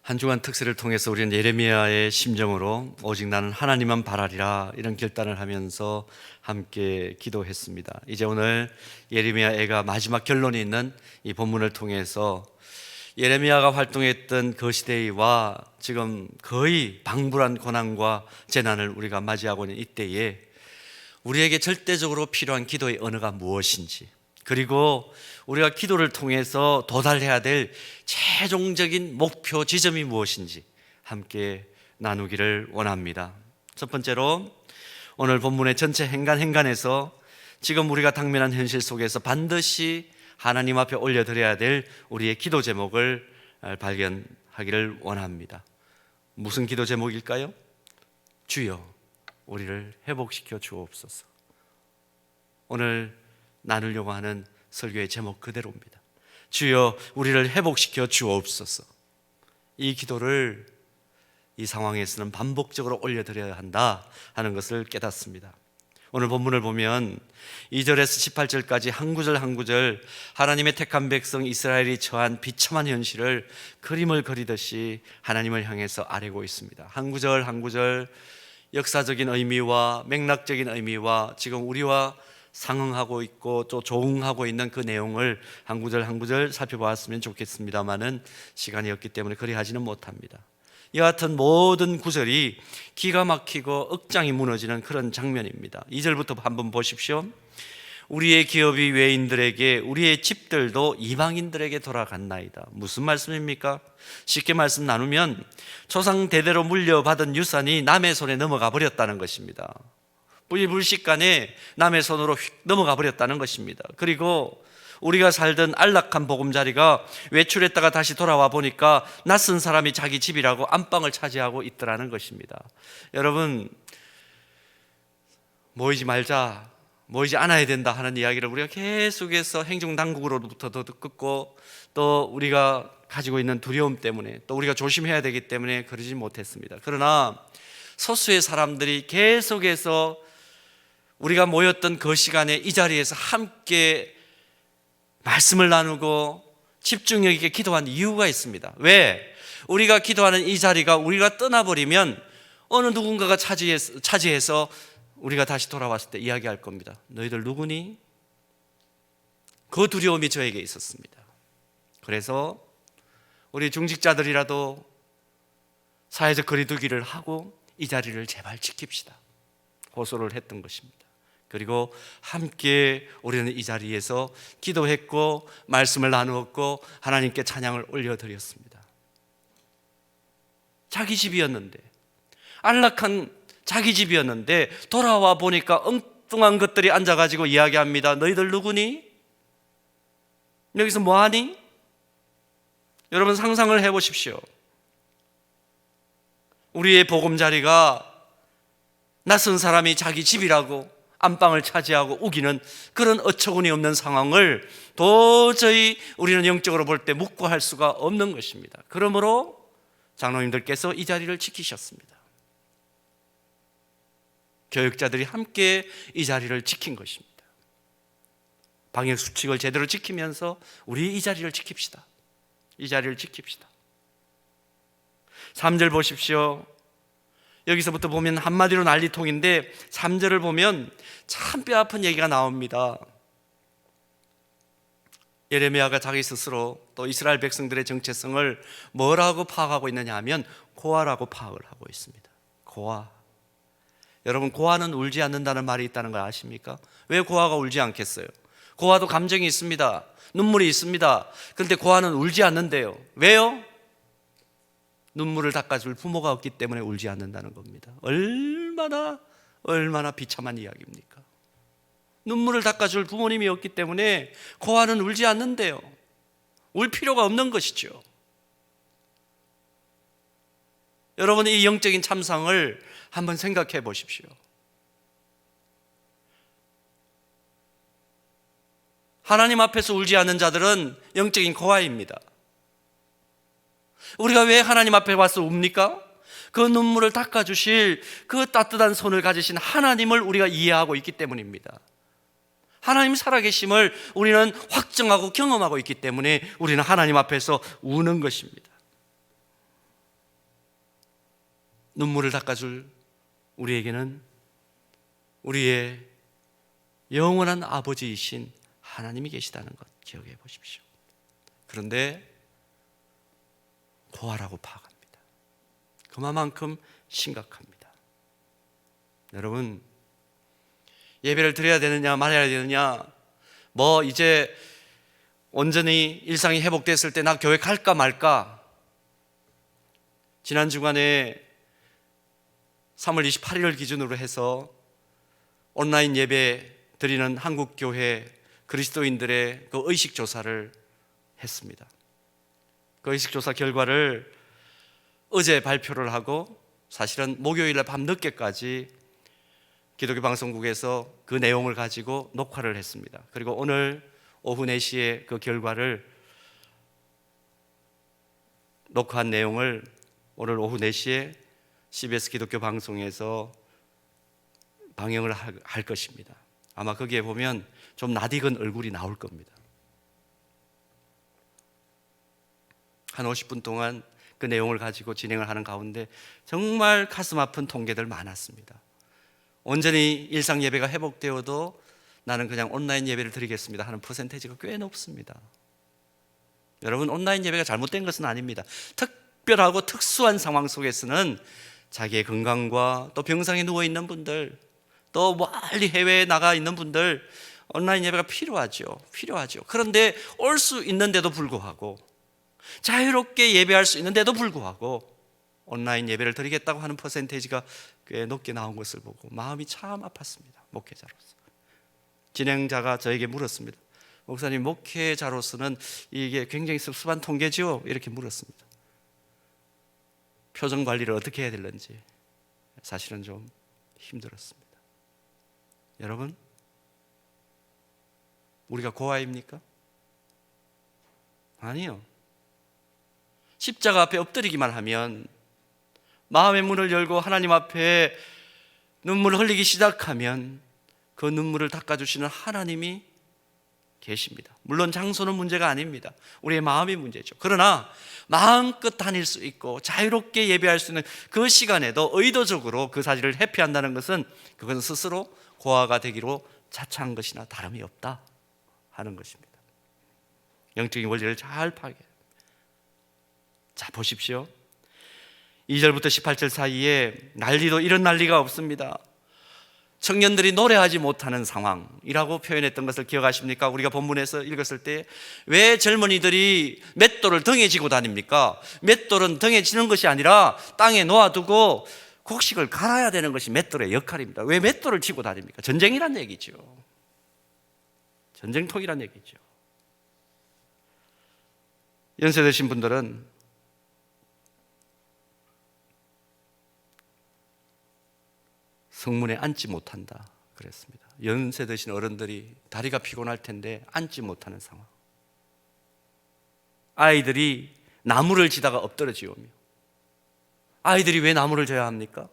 한 주간 특세를 통해서 우리는 예레미야의 심정으로 오직 나는 하나님만 바라리라 이런 결단을 하면서 함께 기도했습니다. 이제 오늘 예레미야애가 마지막 결론이 있는 이 본문을 통해서 예레미야가 활동했던 그 시대와 지금 거의 방불한 고난과 재난을 우리가 맞이하고 있는 이때에 우리에게 절대적으로 필요한 기도의 언어가 무엇인지, 그리고 우리가 기도를 통해서 도달해야 될 최종적인 목표 지점이 무엇인지 함께 나누기를 원합니다. 첫 번째로 오늘 본문의 전체 행간에서 지금 우리가 당면한 현실 속에서 반드시 하나님 앞에 올려드려야 될 우리의 기도 제목을 발견하기를 원합니다. 무슨 기도 제목일까요? 주여 우리를 회복시켜 주옵소서. 오늘 나누려고 하는 설교의 제목 그대로입니다. 주여 우리를 회복시켜 주옵소서. 이 기도를 이 상황에서는 반복적으로 올려드려야 한다 하는 것을 깨닫습니다. 오늘 본문을 보면 2절에서 18절까지 한 구절 한 구절 하나님의 택한 백성 이스라엘이 처한 비참한 현실을 그림을 그리듯이 하나님을 향해서 아뢰고 있습니다. 한 구절 한 구절 역사적인 의미와 맥락적인 의미와 지금 우리와 상응하고 있고 또 조응하고 있는 그 내용을 한 구절 한 구절 살펴보았으면 좋겠습니다만은 시간이 없기 때문에 그리 하지는 못합니다. 이와 같은 모든 구절이 기가 막히고 억장이 무너지는 그런 장면입니다. 2절부터 한번 보십시오. 우리의 기업이 외인들에게 우리의 집들도 이방인들에게 돌아갔나이다. 무슨 말씀입니까? 쉽게 말씀 나누면 조상 대대로 물려받은 유산이 남의 손에 넘어가 버렸다는 것입니다. 불식간에 남의 손으로 휙 넘어가 버렸다는 것입니다. 그리고 우리가 살던 안락한 보금자리가 외출했다가 다시 돌아와 보니까 낯선 사람이 자기 집이라고 안방을 차지하고 있더라는 것입니다. 여러분, 모이지 말자, 모이지 않아야 된다 하는 이야기를 우리가 계속해서 행정당국으로부터도 듣고 또 우리가 가지고 있는 두려움 때문에 또 우리가 조심해야 되기 때문에 그러지 못했습니다. 그러나 소수의 사람들이 계속해서 우리가 모였던 그 시간에 이 자리에서 함께 말씀을 나누고 집중력 있게 기도한 이유가 있습니다. 왜? 우리가 기도하는 이 자리가 우리가 떠나버리면 어느 누군가가 차지해서 우리가 다시 돌아왔을 때 이야기할 겁니다. 너희들 누구니? 그 두려움이 저에게 있었습니다. 그래서 우리 중직자들이라도 사회적 거리두기를 하고 이 자리를 제발 지킵시다 호소를 했던 것입니다. 그리고 함께 우리는 이 자리에서 기도했고 말씀을 나누었고 하나님께 찬양을 올려드렸습니다. 자기 집이었는데, 안락한 자기 집이었는데 돌아와 보니까 엉뚱한 것들이 앉아가지고 이야기합니다. 너희들 누구니? 여기서 뭐하니? 여러분 상상을 해보십시오. 우리의 보금자리가 낯선 사람이 자기 집이라고 안방을 차지하고 우기는 그런 어처구니 없는 상황을 도저히 우리는 영적으로 볼 때 묵고할 수가 없는 것입니다. 그러므로 장로님들께서 이 자리를 지키셨습니다. 교육자들이 함께 이 자리를 지킨 것입니다. 방역수칙을 제대로 지키면서 우리 이 자리를 지킵시다. 이 자리를 지킵시다. 3절 보십시오. 여기서부터 보면 한마디로 난리통인데 3절을 보면 참 뼈아픈 얘기가 나옵니다. 예레미야가 자기 스스로 또 이스라엘 백성들의 정체성을 뭐라고 파악하고 있느냐 하면 고아라고 파악을 하고 있습니다. 고아. 여러분, 고아는 울지 않는다는 말이 있다는 걸 아십니까? 왜 고아가 울지 않겠어요? 고아도 감정이 있습니다. 눈물이 있습니다. 그런데 고아는 울지 않는데요. 왜요? 눈물을 닦아줄 부모가 없기 때문에 울지 않는다는 겁니다. 얼마나 비참한 이야기입니까? 눈물을 닦아줄 부모님이 없기 때문에 고아는 울지 않는데요. 울 필요가 없는 것이죠. 여러분, 이 영적인 참상을 한번 생각해 보십시오. 하나님 앞에서 울지 않는 자들은 영적인 고아입니다. 우리가 왜 하나님 앞에 와서 웁니까? 그 눈물을 닦아주실 그 따뜻한 손을 가지신 하나님을 우리가 이해하고 있기 때문입니다. 하나님 살아계심을 우리는 확정하고 경험하고 있기 때문에 우리는 하나님 앞에서 우는 것입니다. 눈물을 닦아줄 우리에게는 우리의 영원한 아버지이신 하나님이 계시다는 것 기억해 보십시오. 그런데 고아라고 파악합니다. 그만큼 심각합니다. 여러분, 예배를 드려야 되느냐 말아야 되느냐, 이제 온전히 일상이 회복됐을 때 나 교회 갈까 말까. 지난 주간에 3월 28일을 기준으로 해서 온라인 예배 드리는 한국교회 그리스도인들의 그 의식조사를 했습니다. 그 의식조사 결과를 어제 발표를 하고, 사실은 목요일날 밤늦게까지 기독교 방송국에서 그 내용을 가지고 녹화를 했습니다. 그리고 오늘 오후 4시에 그 결과를, 녹화한 내용을 오늘 오후 4시에 CBS 기독교 방송에서 방영을 할 것입니다. 아마 거기에 보면 좀 낯익은 얼굴이 나올 겁니다. 한 50분 동안 그 내용을 가지고 진행을 하는 가운데 정말 가슴 아픈 통계들 많았습니다. 온전히 일상 예배가 회복되어도 나는 그냥 온라인 예배를 드리겠습니다 하는 퍼센테이지가 꽤 높습니다. 여러분, 온라인 예배가 잘못된 것은 아닙니다. 특별하고 특수한 상황 속에서는 자기의 건강과 또 병상에 누워있는 분들, 또 멀리 해외에 나가 있는 분들, 온라인 예배가 필요하죠. 그런데 올 수 있는데도 불구하고, 자유롭게 예배할 수 있는데도 불구하고 온라인 예배를 드리겠다고 하는 퍼센테이지가 꽤 높게 나온 것을 보고 마음이 참 아팠습니다. 목회자로서. 진행자가 저에게 물었습니다. 목사님, 목회자로서는 이게 굉장히 섭섭한 통계죠? 이렇게 물었습니다. 표정 관리를 어떻게 해야 되는지 사실은 좀 힘들었습니다. 여러분, 우리가 고아입니까? 아니요. 십자가 앞에 엎드리기만 하면, 마음의 문을 열고 하나님 앞에 눈물을 흘리기 시작하면 그 눈물을 닦아주시는 하나님이 계십니다. 물론 장소는 문제가 아닙니다. 우리의 마음이 문제죠. 그러나 마음껏 다닐 수 있고 자유롭게 예배할 수 있는 그 시간에도 의도적으로 그 사실을 회피한다는 것은, 그것은 스스로 고아가 되기로 자처한 것이나 다름이 없다 하는 것입니다. 영적인 원리를 잘 파괴. 자, 보십시오. 2절부터 18절 사이에 난리도 이런 난리가 없습니다. 청년들이 노래하지 못하는 상황이라고 표현했던 것을 기억하십니까? 우리가 본문에서 읽었을 때 왜 젊은이들이 맷돌을 등에 지고 다닙니까? 맷돌은 등에 지는 것이 아니라 땅에 놓아두고 곡식을 갈아야 되는 것이 맷돌의 역할입니다. 왜 맷돌을 지고 다닙니까? 전쟁이란 얘기죠. 전쟁통이란 얘기죠. 연세 드신 분들은 성문에 앉지 못한다 그랬습니다. 연세 드신 어른들이 다리가 피곤할 텐데 앉지 못하는 상황. 아이들이 나무를 지다가 엎드러지오며. 아이들이 왜 나무를 져야 합니까?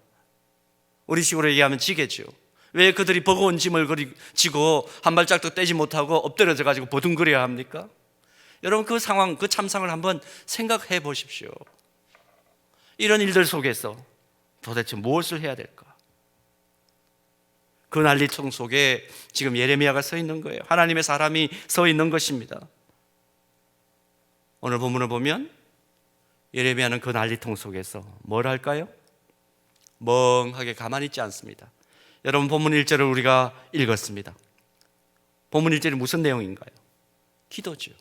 우리 식으로 얘기하면 지게죠. 왜 그들이 버거운 짐을 지고 한 발짝도 떼지 못하고 엎드려져 가지고 버둥거려야 합니까? 여러분, 그 상황, 그 참상을 한번 생각해 보십시오. 이런 일들 속에서 도대체 무엇을 해야 될까? 그 난리통 속에 지금 예레미야가 서 있는 거예요. 하나님의 사람이 서 있는 것입니다. 오늘 본문을 보면 예레미야는 그 난리통 속에서 뭘 할까요? 멍하게 가만히 있지 않습니다. 여러분, 본문 1절을 우리가 읽었습니다. 본문 1절이 무슨 내용인가요? 기도죠.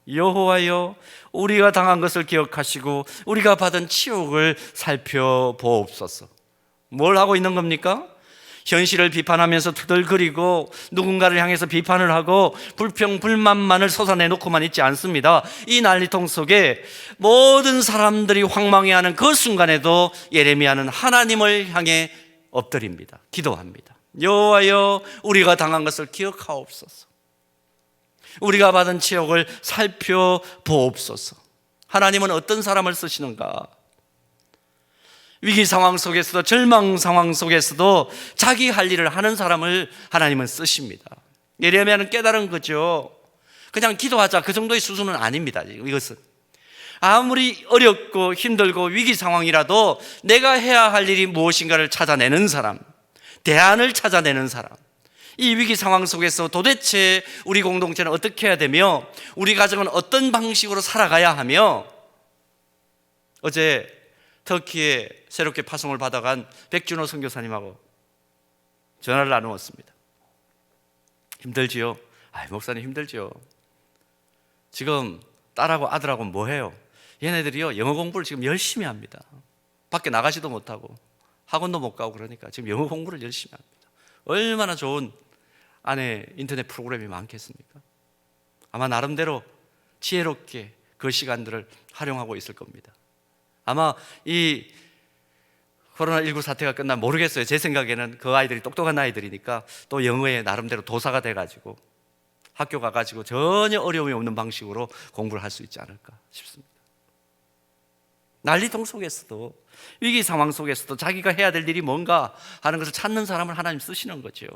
여호와여, 우리가 당한 것을 기억하시고 우리가 받은 치욕을 살펴보옵소서. 뭘 하고 있는 겁니까? 현실을 비판하면서 투덜거리고 누군가를 향해서 비판을 하고 불평, 불만만을 쏟아내놓고만 있지 않습니다. 이 난리통 속에 모든 사람들이 황망해하는 그 순간에도 예레미야는 하나님을 향해 엎드립니다. 기도합니다. 여호와여, 우리가 당한 것을 기억하옵소서. 우리가 받은 치욕을 살펴보옵소서. 하나님은 어떤 사람을 쓰시는가? 위기 상황 속에서도, 절망 상황 속에서도 자기 할 일을 하는 사람을 하나님은 쓰십니다. 예레미야는 깨달은 거죠. 그냥 기도하자, 그 정도의 수준은 아닙니다. 이것은 아무리 어렵고 힘들고 위기 상황이라도 내가 해야 할 일이 무엇인가를 찾아내는 사람, 대안을 찾아내는 사람, 이 위기 상황 속에서 도대체 우리 공동체는 어떻게 해야 되며 우리 가정은 어떤 방식으로 살아가야 하며, 어제 터키에 새롭게 파송을 받아간 백준호 선교사님하고 전화를 나누었습니다. 힘들지요? 목사님 힘들지요. 지금 딸하고 아들하고 뭐 해요? 얘네들이요, 영어 공부를 지금 열심히 합니다. 밖에 나가지도 못하고 학원도 못 가고 그러니까 지금 영어 공부를 열심히 합니다. 얼마나 좋은 안에 인터넷 프로그램이 많겠습니까? 아마 나름대로 지혜롭게 그 시간들을 활용하고 있을 겁니다. 아마 이 코로나19 사태가 끝나면 모르겠어요. 제 생각에는 그 아이들이 똑똑한 아이들이니까 또 영어에 나름대로 도사가 돼가지고 학교 가가지고 전혀 어려움이 없는 방식으로 공부를 할 수 있지 않을까 싶습니다. 난리통 속에서도, 위기 상황 속에서도 자기가 해야 될 일이 뭔가 하는 것을 찾는 사람을 하나님 쓰시는 거죠.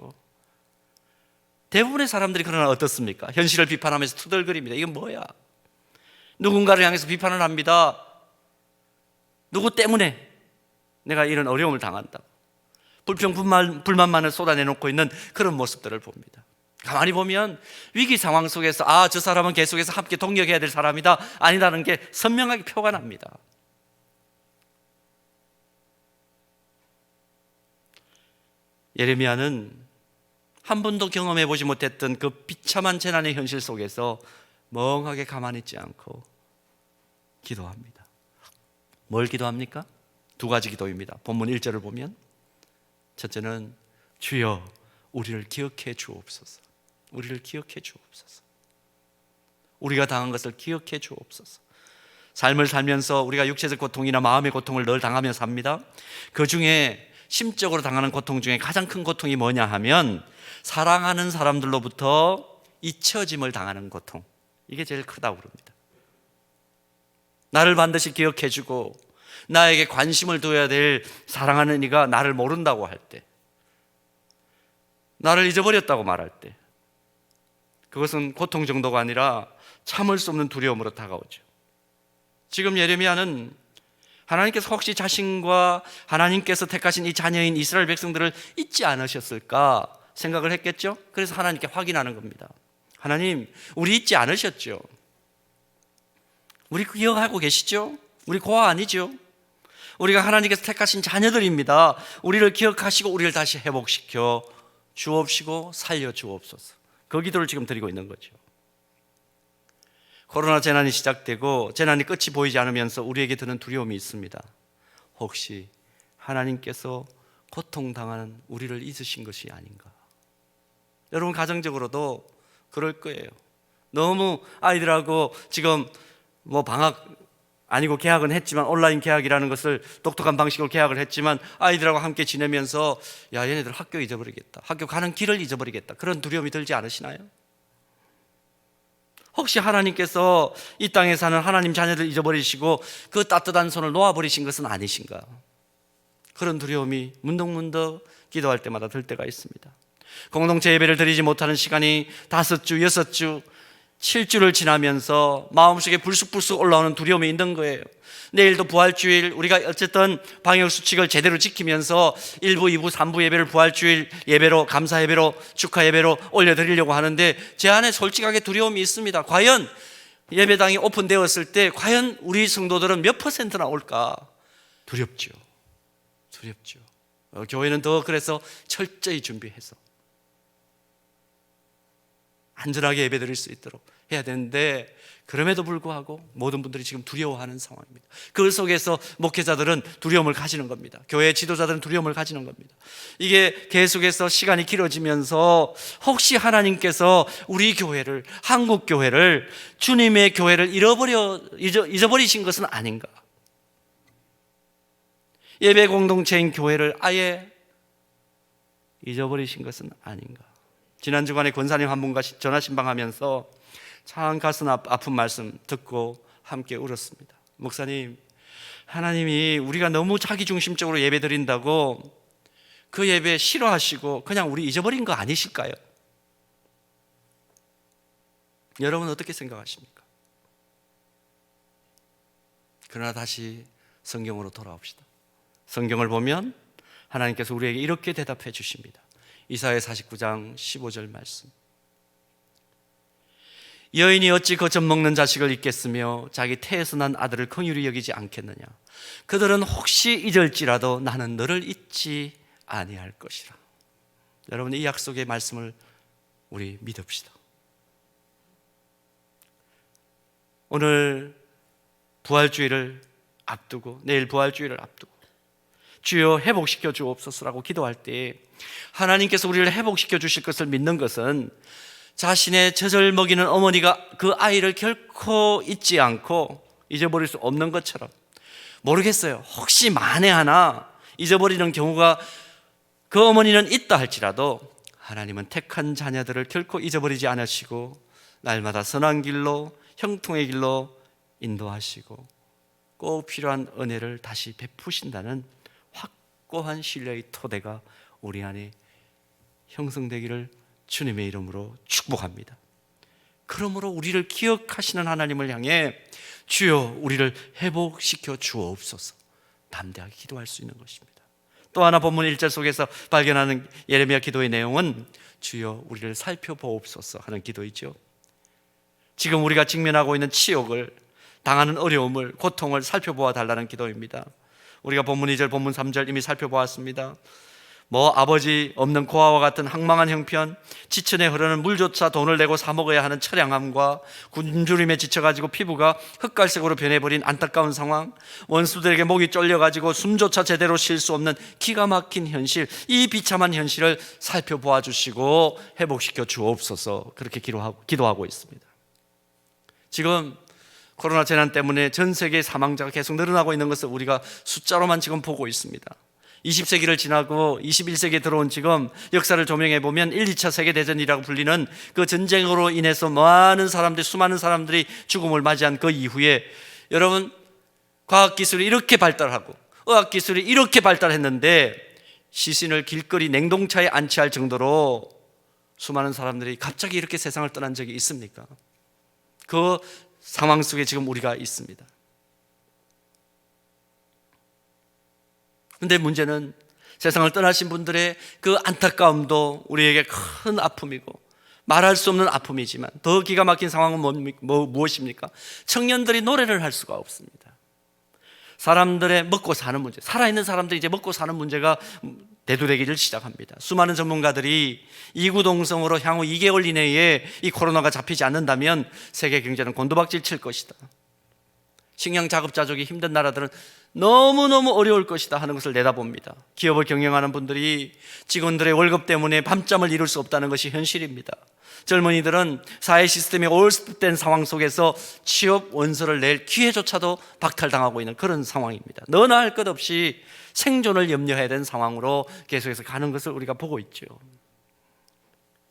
대부분의 사람들이 그러나 어떻습니까? 현실을 비판하면서 투덜거립니다. 이건 뭐야? 누군가를 향해서 비판을 합니다. 누구 때문에 내가 이런 어려움을 당한다고 불평, 불만만을 쏟아내놓고 있는 그런 모습들을 봅니다. 가만히 보면 위기 상황 속에서 저 사람은 계속해서 함께 동력해야 될 사람이다, 아니라는 게 선명하게 표가 납니다. 예레미야는 한 번도 경험해 보지 못했던 그 비참한 재난의 현실 속에서 멍하게 가만히 있지 않고 기도합니다. 뭘 기도합니까? 두 가지 기도입니다. 본문 1절을 보면, 첫째는 주여 우리를 기억해 주옵소서. 우리를 기억해 주옵소서. 우리가 당한 것을 기억해 주옵소서. 삶을 살면서 우리가 육체적 고통이나 마음의 고통을 늘 당하며 삽니다. 그 중에 심적으로 당하는 고통 중에 가장 큰 고통이 뭐냐 하면, 사랑하는 사람들로부터 잊혀짐을 당하는 고통, 이게 제일 크다고 그럽니다. 나를 반드시 기억해 주고 나에게 관심을 둬야 될 사랑하는 이가 나를 모른다고 할 때, 나를 잊어버렸다고 말할 때, 그것은 고통 정도가 아니라 참을 수 없는 두려움으로 다가오죠. 지금 예레미야는 하나님께서 혹시 자신과 하나님께서 택하신 이 자녀인 이스라엘 백성들을 잊지 않으셨을까 생각을 했겠죠. 그래서 하나님께 확인하는 겁니다. 하나님, 우리 잊지 않으셨죠? 우리 기억하고 계시죠? 우리 고아 아니죠? 우리가 하나님께서 택하신 자녀들입니다. 우리를 기억하시고 우리를 다시 회복시켜 주옵시고 살려 주옵소서. 그 기도를 지금 드리고 있는 거죠. 코로나 재난이 시작되고 재난이 끝이 보이지 않으면서 우리에게 드는 두려움이 있습니다. 혹시 하나님께서 고통당하는 우리를 잊으신 것이 아닌가? 여러분 가정적으로도 그럴 거예요. 너무 아이들하고 지금 방학 아니고 개학은 했지만, 온라인 개학이라는 것을 독특한 방식으로 개학을 했지만 아이들하고 함께 지내면서 얘네들 학교 잊어버리겠다, 학교 가는 길을 잊어버리겠다, 그런 두려움이 들지 않으시나요? 혹시 하나님께서 이 땅에 사는 하나님 자녀들 잊어버리시고 그 따뜻한 손을 놓아버리신 것은 아니신가? 그런 두려움이 문득문득 기도할 때마다 들 때가 있습니다. 공동체 예배를 드리지 못하는 시간이 5주, 6주, 7주를 지나면서 마음속에 불쑥불쑥 올라오는 두려움이 있는 거예요. 내일도 부활주일, 우리가 어쨌든 방역수칙을 제대로 지키면서 1부, 2부, 3부 예배를 부활주일 예배로, 감사 예배로, 축하 예배로 올려드리려고 하는데 제 안에 솔직하게 두려움이 있습니다. 과연 예배당이 오픈되었을 때 과연 우리 성도들은 몇 %나 올까? 두렵죠. 교회는 더 그래서 철저히 준비해서 안전하게 예배드릴 수 있도록 해야 되는데, 그럼에도 불구하고 모든 분들이 지금 두려워하는 상황입니다. 그 속에서 목회자들은 두려움을 가지는 겁니다. 교회 지도자들은 두려움을 가지는 겁니다. 이게 계속해서 시간이 길어지면서 혹시 하나님께서 우리 교회를, 한국 교회를, 주님의 교회를 잊어버리신 것은 아닌가? 예배 공동체인 교회를 아예 잊어버리신 것은 아닌가? 지난 주간에 권사님 한 분과 전화 신방하면서 참 가슴 아픈 말씀 듣고 함께 울었습니다. 목사님, 하나님이 우리가 너무 자기중심적으로 예배 드린다고 그 예배 싫어하시고 그냥 우리 잊어버린 거 아니실까요? 여러분 어떻게 생각하십니까? 그러나 다시 성경으로 돌아옵시다. 성경을 보면 하나님께서 우리에게 이렇게 대답해 주십니다. 이사야 49장 15절 말씀. 여인이 어찌 거점 먹는 자식을 잊겠으며 자기 태에서 난 아들을 긍휼히 여기지 않겠느냐. 그들은 혹시 잊을지라도 나는 너를 잊지 아니할 것이라. 여러분, 이 약속의 말씀을 우리 믿읍시다. 오늘 부활주의를 앞두고, 내일 부활주의를 앞두고 주여 회복시켜 주옵소서라고 기도할 때 하나님께서 우리를 회복시켜 주실 것을 믿는 것은 자신의 젖을 먹이는 어머니가 그 아이를 결코 잊지 않고 잊어버릴 수 없는 것처럼, 모르겠어요, 혹시 만에 하나 잊어버리는 경우가 그 어머니는 있다 할지라도 하나님은 택한 자녀들을 결코 잊어버리지 않으시고 날마다 선한 길로, 형통의 길로 인도하시고 꼭 필요한 은혜를 다시 베푸신다는 확고한 신뢰의 토대가 우리 안에 형성되기를 주님의 이름으로 축복합니다. 그러므로 우리를 기억하시는 하나님을 향해 주여 우리를 회복시켜 주옵소서 담대하게 기도할 수 있는 것입니다. 또 하나 본문 1절 속에서 발견하는 예레미야 기도의 내용은 주여 우리를 살펴보옵소서 하는 기도이죠. 지금 우리가 직면하고 있는 치욕을, 당하는 어려움을, 고통을 살펴보아 달라는 기도입니다. 우리가 본문 2절, 본문 3절 이미 살펴보았습니다. 아버지 없는 고아와 같은 황망한 형편, 지천에 흐르는 물조차 돈을 내고 사 먹어야 하는 처량함과 굶주림에 지쳐가지고 피부가 흑갈색으로 변해버린 안타까운 상황, 원수들에게 목이 쫄려가지고 숨조차 제대로 쉴 수 없는 기가 막힌 현실, 이 비참한 현실을 살펴보아 주시고 회복시켜 주옵소서, 그렇게 기도하고 있습니다. 지금 코로나 재난 때문에 전 세계 사망자가 계속 늘어나고 있는 것을 우리가 숫자로만 지금 보고 있습니다. 20세기를 지나고 21세기에 들어온 지금 역사를 조명해 보면 1, 2차 세계대전이라고 불리는 그 전쟁으로 인해서 수많은 사람들이 죽음을 맞이한 그 이후에 여러분, 과학기술이 이렇게 발달하고 의학기술이 이렇게 발달했는데 시신을 길거리 냉동차에 안치할 정도로 수많은 사람들이 갑자기 이렇게 세상을 떠난 적이 있습니까? 그 상황 속에 지금 우리가 있습니다. 그런데 문제는 세상을 떠나신 분들의 그 안타까움도 우리에게 큰 아픔이고 말할 수 없는 아픔이지만 더 기가 막힌 상황은 무엇입니까? 청년들이 노래를 할 수가 없습니다. 사람들의 먹고 사는 문제, 살아있는 사람들이 이제 먹고 사는 문제가 대두되기를 시작합니다. 수많은 전문가들이 이구동성으로 향후 2개월 이내에 이 코로나가 잡히지 않는다면 세계 경제는 곤두박질 칠 것이다. 식량 자급자족이 힘든 나라들은 너무너무 어려울 것이다 하는 것을 내다봅니다. 기업을 경영하는 분들이 직원들의 월급 때문에 밤잠을 이룰 수 없다는 것이 현실입니다. 젊은이들은 사회 시스템이 올스된 상황 속에서 취업 원서를 낼 기회조차도 박탈당하고 있는 그런 상황입니다. 너나 할 것 없이 생존을 염려해야 되는 상황으로 계속해서 가는 것을 우리가 보고 있죠.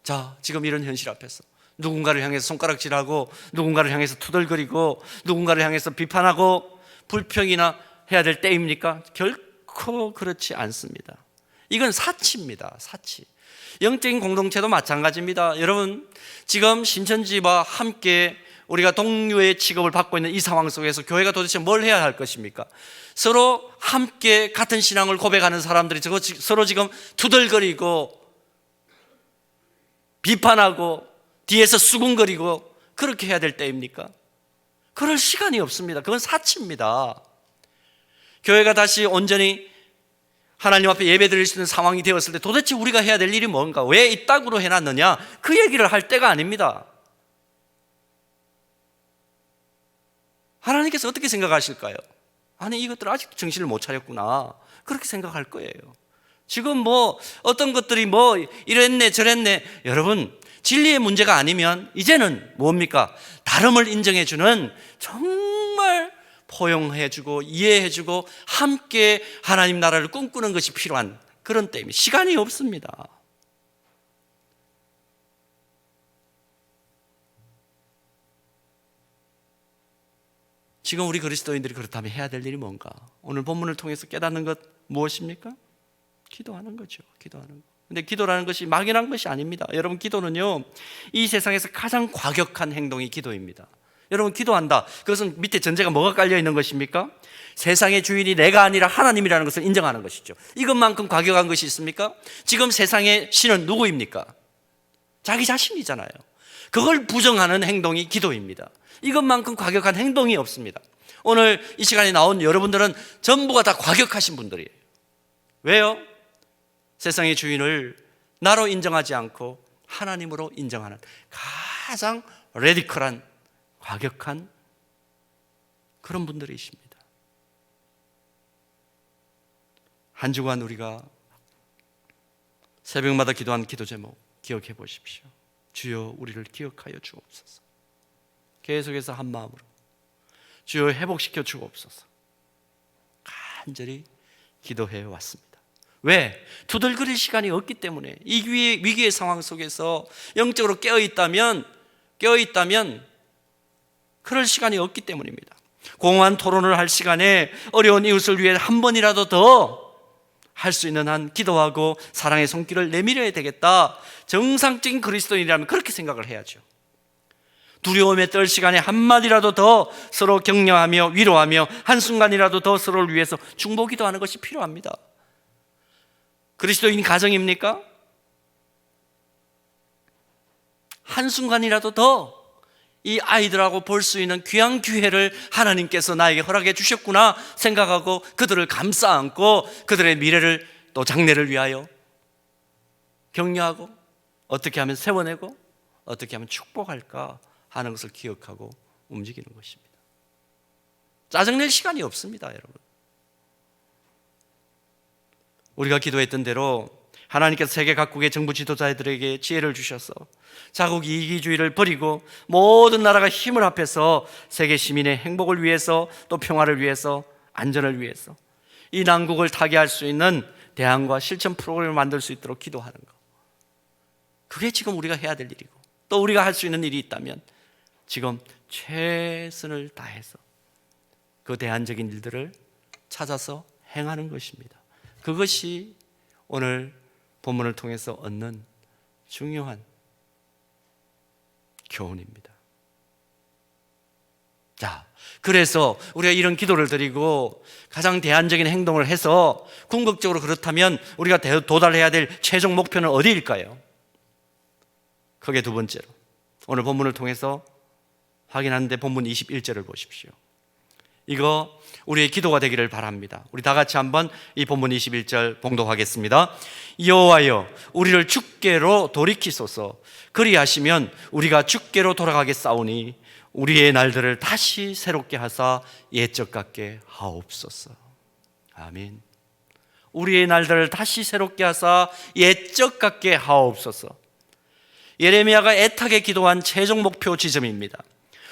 자, 지금 이런 현실 앞에서 누군가를 향해서 손가락질하고 누군가를 향해서 투덜거리고 누군가를 향해서 비판하고 불평이나 해야 될 때입니까? 결코 그렇지 않습니다. 이건 사치입니다. 사치. 영적인 공동체도 마찬가지입니다. 여러분, 지금 신천지와 함께 우리가 동료의 취급을 받고 있는 이 상황 속에서 교회가 도대체 뭘 해야 할 것입니까? 서로 함께 같은 신앙을 고백하는 사람들이 서로 지금 투덜거리고 비판하고 뒤에서 수군거리고 그렇게 해야 될 때입니까? 그럴 시간이 없습니다. 그건 사치입니다. 교회가 다시 온전히 하나님 앞에 예배드릴 수 있는 상황이 되었을 때 도대체 우리가 해야 될 일이 뭔가? 왜 이따구로 해놨느냐? 그 얘기를 할 때가 아닙니다. 하나님께서 어떻게 생각하실까요? 아니, 이것들 아직도 정신을 못 차렸구나, 그렇게 생각할 거예요. 지금 어떤 것들이 이랬네 저랬네. 여러분, 진리의 문제가 아니면 이제는 뭡니까? 다름을 인정해주는, 정말 포용해주고 이해해주고 함께 하나님 나라를 꿈꾸는 것이 필요한 그런 때입니다. 시간이 없습니다. 지금 우리 그리스도인들이 그렇다면 해야 될 일이 뭔가? 오늘 본문을 통해서 깨닫는 것 무엇입니까? 기도하는 거죠. 기도하는 거. 근데 기도라는 것이 막연한 것이 아닙니다. 여러분, 기도는요, 이 세상에서 가장 과격한 행동이 기도입니다. 여러분, 기도한다. 그것은 밑에 전제가 뭐가 깔려 있는 것입니까? 세상의 주인이 내가 아니라 하나님이라는 것을 인정하는 것이죠. 이것만큼 과격한 것이 있습니까? 지금 세상의 신은 누구입니까? 자기 자신이잖아요. 그걸 부정하는 행동이 기도입니다. 이것만큼 과격한 행동이 없습니다. 오늘 이 시간에 나온 여러분들은 전부가 다 과격하신 분들이에요. 왜요? 세상의 주인을 나로 인정하지 않고 하나님으로 인정하는 가장 레디컬한, 과격한 그런 분들이십니다. 한 주간 우리가 새벽마다 기도한 기도 제목 기억해 보십시오. 주여, 우리를 기억하여 주옵소서. 계속해서 한 마음으로 주여, 회복시켜 주옵소서. 간절히 기도해 왔습니다. 왜? 투덜거릴 시간이 없기 때문에. 이 위기의 상황 속에서 영적으로 깨어있다면 그럴 시간이 없기 때문입니다. 공허한 토론을 할 시간에 어려운 이웃을 위해 한 번이라도 더 할 수 있는 한 기도하고 사랑의 손길을 내밀어야 되겠다. 정상적인 그리스도인이라면 그렇게 생각을 해야죠. 두려움에 떨 시간에 한마디라도 더 서로 격려하며 위로하며 한순간이라도 더 서로를 위해서 중보기도하는 것이 필요합니다. 그리스도인 가정입니까? 한순간이라도 더 이 아이들하고 볼 수 있는 귀한 기회를 하나님께서 나에게 허락해 주셨구나 생각하고 그들을 감싸 안고 그들의 미래를 또 장래를 위하여 격려하고 어떻게 하면 세워내고 어떻게 하면 축복할까 하는 것을 기억하고 움직이는 것입니다. 짜증낼 시간이 없습니다, 여러분. 우리가 기도했던 대로 하나님께서 세계 각국의 정부 지도자들에게 지혜를 주셔서 자국 이기주의를 버리고 모든 나라가 힘을 합해서 세계 시민의 행복을 위해서 또 평화를 위해서 안전을 위해서 이 난국을 타개할 수 있는 대안과 실천 프로그램을 만들 수 있도록 기도하는 것, 그게 지금 우리가 해야 될 일이고 또 우리가 할 수 있는 일이 있다면 지금 최선을 다해서 그 대안적인 일들을 찾아서 행하는 것입니다. 그것이 오늘 본문을 통해서 얻는 중요한 교훈입니다. 자, 그래서 우리가 이런 기도를 드리고 가장 대안적인 행동을 해서 궁극적으로 그렇다면 우리가 도달해야 될 최종 목표는 어디일까요? 크게 두 번째로 오늘 본문을 통해서 확인하는데 본문 21절을 보십시오. 이거 우리의 기도가 되기를 바랍니다. 우리 다 같이 한번 이 본문 21절 봉독하겠습니다. 여호와여, 우리를 주께로 돌이키소서. 그리하시면 우리가 주께로 돌아가겠사오니 우리의 날들을 다시 새롭게 하사 옛적 같게 하옵소서. 아멘. 우리의 날들을 다시 새롭게 하사 옛적 같게 하옵소서. 예레미야가 애타게 기도한 최종 목표 지점입니다.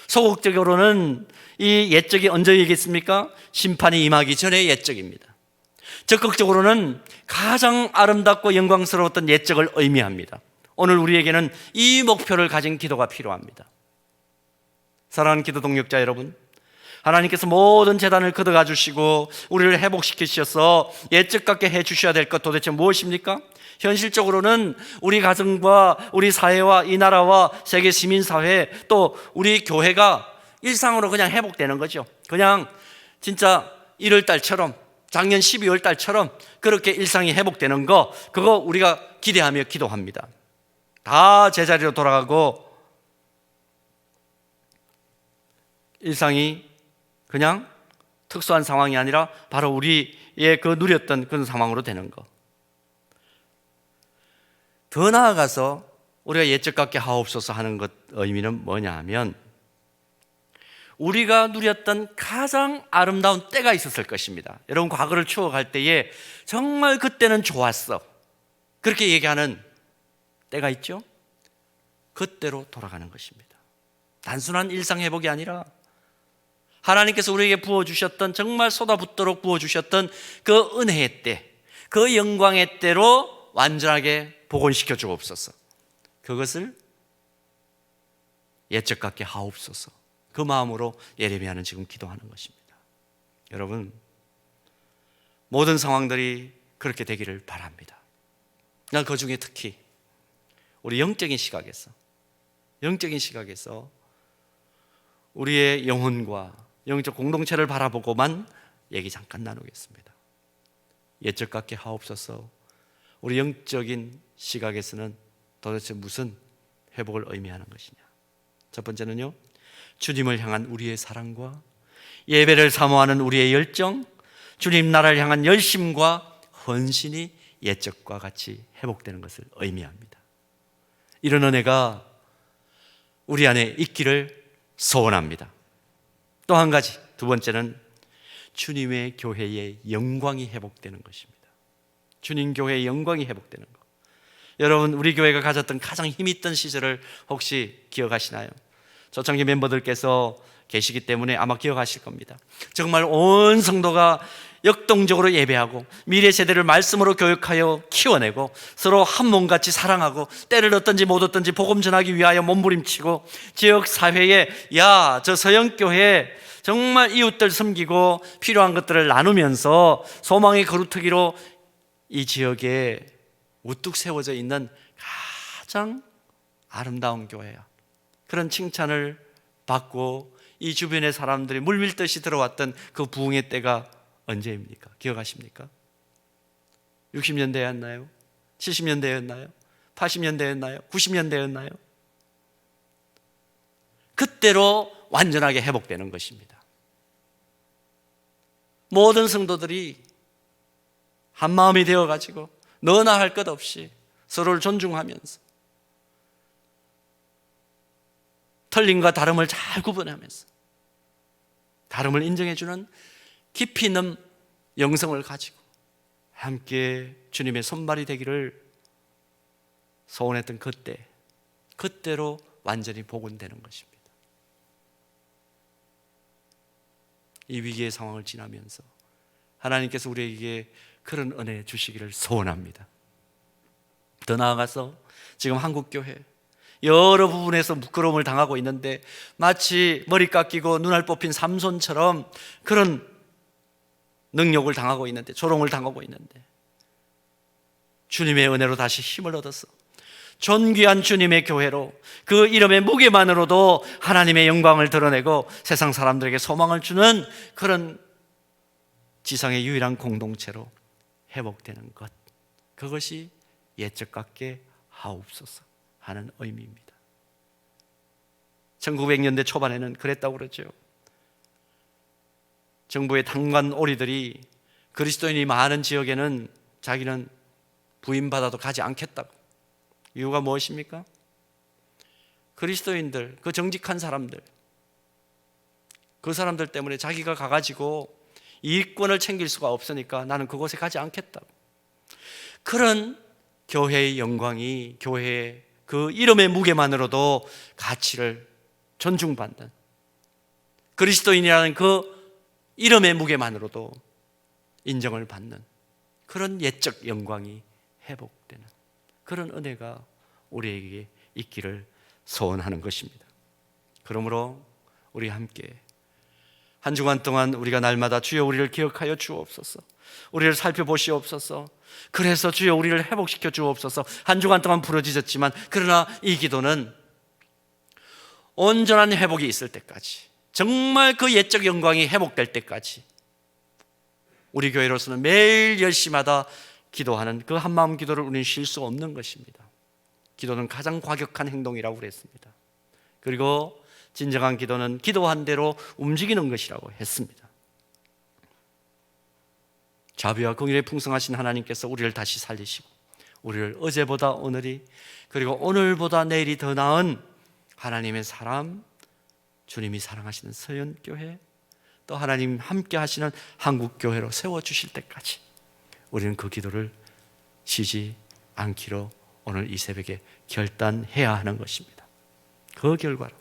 소극적으로는 이 옛적이 언제이겠습니까? 심판이 임하기 전의 옛적입니다. 적극적으로는 가장 아름답고 영광스러웠던 옛적을 의미합니다. 오늘 우리에게는 이 목표를 가진 기도가 필요합니다. 사랑하는 기도 동역자 여러분, 하나님께서 모든 재단을 걷어가 주시고 우리를 회복시키셔서 옛적 같게 해주셔야 될 것 도대체 무엇입니까? 현실적으로는 우리 가정과 우리 사회와 이 나라와 세계 시민사회 또 우리 교회가 일상으로 그냥 회복되는 거죠. 그냥 진짜 1월달처럼 작년 12월달처럼 그렇게 일상이 회복되는 거, 그거 우리가 기대하며 기도합니다. 다 제자리로 돌아가고 일상이 그냥 특수한 상황이 아니라 바로 우리의 그 누렸던 그런 상황으로 되는 거. 더 나아가서 우리가 옛적 같게 하옵소서 하는 것 의미는 뭐냐 하면 우리가 누렸던 가장 아름다운 때가 있었을 것입니다. 여러분, 과거를 추억할 때에 정말 그때는 좋았어, 그렇게 얘기하는 때가 있죠. 그때로 돌아가는 것입니다. 단순한 일상 회복이 아니라 하나님께서 우리에게 부어주셨던, 정말 쏟아붓도록 부어주셨던 그 은혜의 때, 그 영광의 때로 완전하게 복원시켜 주옵소서. 그것을 옛적 같게 하옵소서. 그 마음으로 예레미야는 지금 기도하는 것입니다. 여러분, 모든 상황들이 그렇게 되기를 바랍니다. 난 그 중에 특히 우리 영적인 시각에서 우리의 영혼과 영적 공동체를 바라보고만 얘기 잠깐 나누겠습니다. 옛적 같게 하옵소서. 우리 영적인 시각에서는 도대체 무슨 회복을 의미하는 것이냐? 첫 번째는요, 주님을 향한 우리의 사랑과 예배를 사모하는 우리의 열정, 주님 나라를 향한 열심과 헌신이 옛적과 같이 회복되는 것을 의미합니다. 이런 은혜가 우리 안에 있기를 소원합니다. 또 한 가지, 두 번째는 주님의 교회의 영광이 회복되는 것입니다. 주님 교회의 영광이 회복되는 것. 여러분, 우리 교회가 가졌던 가장 힘있던 시절을 혹시 기억하시나요? 초창기 멤버들께서 계시기 때문에 아마 기억하실 겁니다. 정말 온 성도가 역동적으로 예배하고 미래 세대를 말씀으로 교육하여 키워내고 서로 한 몸같이 사랑하고 때를 얻든지 못 얻든지 복음 전하기 위하여 몸부림치고 지역 사회에 저 서영교회 정말 이웃들 섬기고 필요한 것들을 나누면서 소망의 거루터기로 이 지역에 우뚝 세워져 있는 가장 아름다운 교회야. 그런 칭찬을 받고 이 주변의 사람들이 물밀듯이 들어왔던 그 부흥의 때가 언제입니까? 기억하십니까? 60년대였나요? 70년대였나요? 80년대였나요? 90년대였나요? 그때로 완전하게 회복되는 것입니다. 모든 성도들이 한 마음이 되어가지고 너나 할 것 없이 서로를 존중하면서 틀림과 다름을 잘 구분하면서 다름을 인정해주는 깊이 있는 영성을 가지고 함께 주님의 손발이 되기를 소원했던 그때로 완전히 복원되는 것입니다. 이 위기의 상황을 지나면서 하나님께서 우리에게 그런 은혜 주시기를 소원합니다. 더 나아가서 지금 한국교회 여러 부분에서 부끄러움을 당하고 있는데 마치 머리 깎이고 눈알 뽑힌 삼손처럼 그런 능욕을 당하고 있는데, 조롱을 당하고 있는데 주님의 은혜로 다시 힘을 얻어서 존귀한 주님의 교회로 그 이름의 무게만으로도 하나님의 영광을 드러내고 세상 사람들에게 소망을 주는 그런 지상의 유일한 공동체로 회복되는 것, 그것이 옛적 같게 하옵소서 하는 의미입니다. 1900년대 초반에는 그랬다고 그러죠. 정부의 당관 오리들이 그리스도인이 많은 지역에는 자기는 부인받아도 가지 않겠다고. 이유가 무엇입니까? 그리스도인들, 그 정직한 사람들, 그 사람들 때문에 자기가 가가지고 이익권을 챙길 수가 없으니까 나는 그곳에 가지 않겠다고. 그런 교회의 영광이, 교회의 그 이름의 무게만으로도 가치를 존중받는, 그리스도인이라는 그 이름의 무게만으로도 인정을 받는 그런 옛적 영광이 회복되는 그런 은혜가 우리에게 있기를 소원하는 것입니다. 그러므로 우리 함께 한 주간 동안 우리가 날마다 주여 우리를 기억하여 주옵소서, 우리를 살펴보시옵소서, 그래서 주여 우리를 회복시켜 주옵소서. 한 주간 동안 부르짖었지만 그러나 이 기도는 온전한 회복이 있을 때까지, 정말 그 옛적 영광이 회복될 때까지 우리 교회로서는 매일 열심하다 기도하는 그 한마음 기도를 우리는 쉴 수 없는 것입니다. 기도는 가장 과격한 행동이라고 그랬습니다. 그리고 진정한 기도는 기도한 대로 움직이는 것이라고 했습니다. 자비와 긍휼에 풍성하신 하나님께서 우리를 다시 살리시고 우리를 어제보다 오늘이, 그리고 오늘보다 내일이 더 나은 하나님의 사람, 주님이 사랑하시는 서연교회, 또 하나님 함께 하시는 한국교회로 세워주실 때까지 우리는 그 기도를 쉬지 않기로 오늘 이 새벽에 결단해야 하는 것입니다. 그 결과로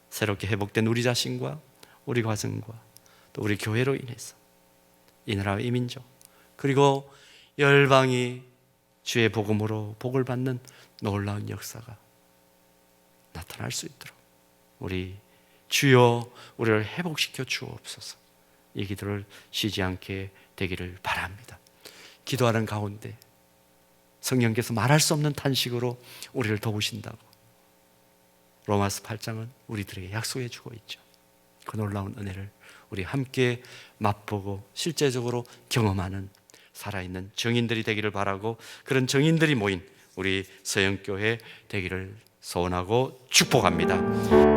새롭게 회복된 우리 자신과 우리 가정과 또 우리 교회로 인해서 이 나라와 이 민족, 그리고 열방이 주의 복음으로 복을 받는 놀라운 역사가 나타날 수 있도록 우리 주여 우리를 회복시켜 주옵소서. 이 기도를 쉬지 않게 되기를 바랍니다. 기도하는 가운데 성령께서 말할 수 없는 탄식으로 우리를 도우신다고, 로마서 8장은 우리들에게 약속해 주고 있죠. 그 놀라운 은혜를 우리 함께 맛보고 실제적으로 경험하는 살아있는 증인들이 되기를 바라고, 그런 증인들이 모인 우리 서영교회 되기를 소원하고 축복합니다.